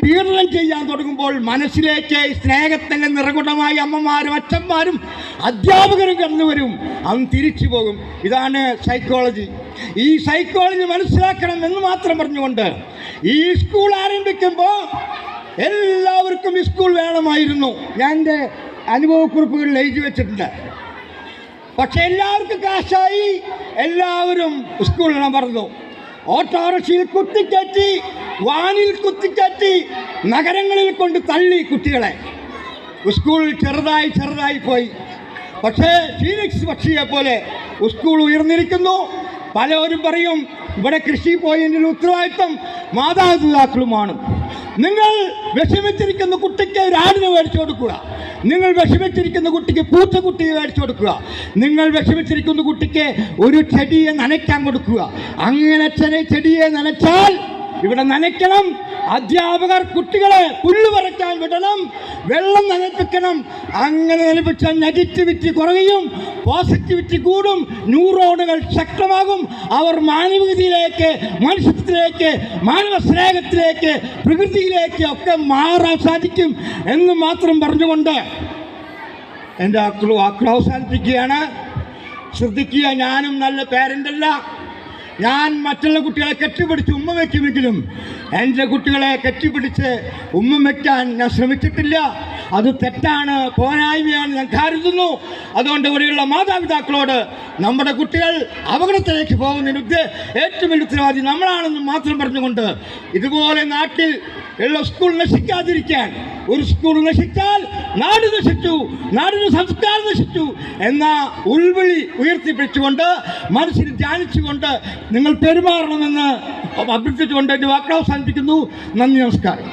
പീഡനം ചെയ്യാൻ തുടങ്ങുമ്പോൾ മനസ്സിലേക്ക് സ്നേഹത്തിൻ്റെ നിറകുടമായി അമ്മമാരും അച്ഛന്മാരും അധ്യാപകരും കടന്നു വരും. അവൻ തിരിച്ചു പോകും. ഇതാണ് സൈക്കോളജി. ഈ സൈക്കോളജി മനസ്സിലാക്കണം എന്ന് മാത്രം പറഞ്ഞുകൊണ്ട് ഈ സ്കൂൾ ആരംഭിക്കുമ്പോൾ എല്ലാവർക്കും ഈ സ്കൂൾ വേണമായിരുന്നു. ഞാൻ എൻ്റെ അനുഭവക്കുറിപ്പുകളിൽ എഴുതി വെച്ചിട്ടുണ്ട്. പക്ഷെ എല്ലാവർക്കും കാശായി, എല്ലാവരും സ്കൂളിൽ പറഞ്ഞു. ഓട്ടോറിക്ഷയിൽ കുത്തിക്കയറ്റി, വാനിൽ കുത്തിക്കയറ്റി, നഗരങ്ങളിൽ കൊണ്ട് തള്ളി കുട്ടികളെ. സ്കൂൾ ചെറുതായി പോയി. പക്ഷേ ഫീനിക്സ് പക്ഷിയെ പോലെ സ്കൂൾ ഉയർന്നിരിക്കുന്നു. പലരും പറയും ഇവിടെ കൃഷി പോയതിൻ്റെ ഉത്തരവാദിത്വം മാതാപിതാക്കളുമാണ്. നിങ്ങൾ വിഷമിച്ചിരിക്കുന്ന കുട്ടിക്ക് ഒരു ആടിനെ മേടിച്ചു കൊടുക്കുക. നിങ്ങൾ വിഷമിച്ചിരിക്കുന്ന കുട്ടിക്ക് പൂച്ചക്കുട്ടിയെ മേടിച്ചു കൊടുക്കുക. നിങ്ങൾ വിഷമിച്ചിരിക്കുന്ന കുട്ടിക്ക് ഒരു ചെടിയെ നനയ്ക്കാൻ കൊടുക്കുക. അങ്ങനെ ചെടിയെ നനച്ചാൽ ഇവിടെ നനയ്ക്കണം. അധ്യാപകർ കുട്ടികളെ പുല്ല് പറിക്കാൻ വിടണം, വെള്ളം നനപ്പിക്കണം. അങ്ങനെ നനപ്പിച്ചാൽ നെഗറ്റിവിറ്റി കുറയും, പോസിറ്റിവിറ്റി കൂടും, ന്യൂറോണുകൾ ശക്തമാകും. അവർ മാനവികതയിലേക്ക്, മനുഷ്യത്തിലേക്ക്, മാനവ സ്നേഹത്തിലേക്ക്, പ്രകൃതിയിലേക്ക് ഒക്കെ മാറാൻ സാധിക്കും എന്ന് മാത്രം പറഞ്ഞുകൊണ്ട് എൻ്റെ വാക്കുകൾ അവസാനിപ്പിക്കുകയാണ്. ശ്രദ്ധിക്കുക, ഞാനും നല്ല പേരൻ്റല്ല. ഞാൻ മറ്റുള്ള കുട്ടികളെ കെട്ടിപ്പിടിച്ച് ഉമ്മ വയ്ക്കുമെങ്കിലും എൻ്റെ കുട്ടികളെ കെട്ടിപ്പിടിച്ച് ഉമ്മ വയ്ക്കാൻ ഞാൻ ശ്രമിച്ചിട്ടില്ല. അത് തെറ്റാണ്, പോരായ്മയാണ് ഞാൻ കരുതുന്നു. അതുകൊണ്ട് ഇവിടെയുള്ള മാതാപിതാക്കളോട് നമ്മുടെ കുട്ടികൾ അപകടത്തിലേക്ക് പോകുന്നതിന് ഏറ്റവും വലിയ ഉത്തരവാദി നമ്മളാണെന്ന് മാത്രം പറഞ്ഞുകൊണ്ട് ഇതുപോലെ നാട്ടിൽ ഉള്ള സ്കൂൾ നശിക്കാതിരിക്കാൻ, ഒരു സ്കൂൾ നശിച്ചാൽ നാട് നശിച്ചു, നാടിന് സംസ്കാരം നശിച്ചു എന്ന ഉൾവിളി ഉയർത്തിപ്പിടിച്ചുകൊണ്ട് മനസ്സിൽ ധ്യാനിച്ചുകൊണ്ട് നിങ്ങൾ പെരുമാറണമെന്ന് അഭ്യർത്ഥിച്ചുകൊണ്ട് എൻ്റെ വാക്കുകൾ അവസാനിപ്പിക്കുന്നു. നന്ദി, നമസ്കാരം.